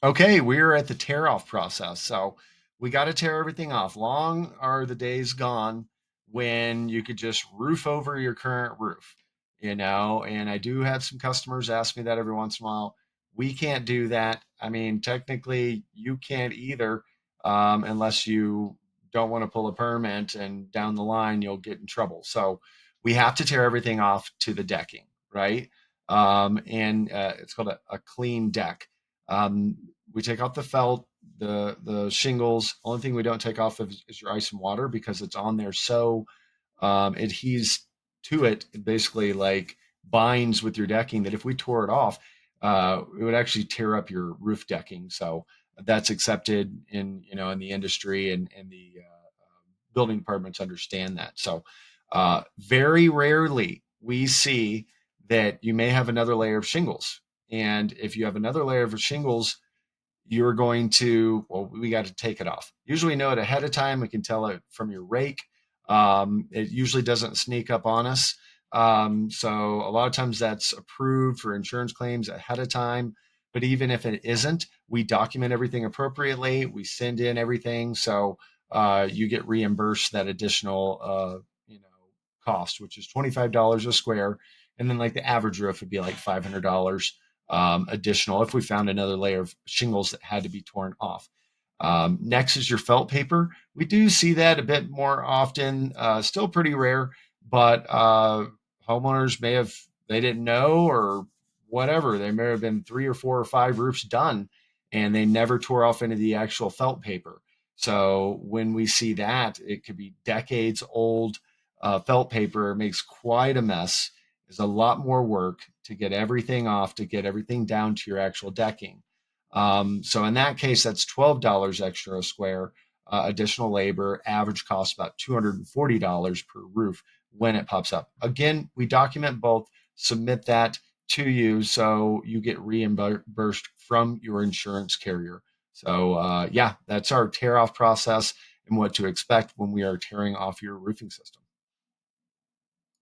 Okay, we're at the tear off process. So we got to tear everything off. Long are the days gone when you could just roof over your current roof, and I do have some customers ask me that every once in a while. We can't do that. I mean, technically, you can't either, unless you don't want to pull a permit and down the line you'll get in trouble. So we have to tear everything off to the decking, right? And it's called a clean deck. Um, we take off the felt, the shingles. Only thing we don't take off is your ice and water because it's on there so it adheres to it. It basically like binds with your decking that if we tore it off, it would actually tear up your roof decking. So that's accepted in the industry and the building departments understand that. So very rarely we see that you may have another layer of shingles. And if you have another layer of shingles, you're going to, well, we got to take it off. Usually know it ahead of time. We can tell it from your rake. It usually doesn't sneak up on us. So a lot of times that's approved for insurance claims ahead of time. But even if it isn't, we document everything appropriately. We send in everything. So you get reimbursed that additional, cost, which is $25 a square. And then like the average roof would be like $500 additional if we found another layer of shingles that had to be torn off. Next is your felt paper. We do see that a bit more often, still pretty rare, but homeowners they didn't know or whatever. There may have been 3 or 4 or 5 roofs done and they never tore off any of the actual felt paper. So when we see that, it could be decades old felt paper, makes quite a mess. There's a lot more work to get everything off, to get everything down to your actual decking. So in that case, that's $12 extra a square, additional labor, average cost about $240 per roof when it pops up. Again, we document both, submit that to you so you get reimbursed from your insurance carrier. So yeah, that's our tear off process and what to expect when we are tearing off your roofing system.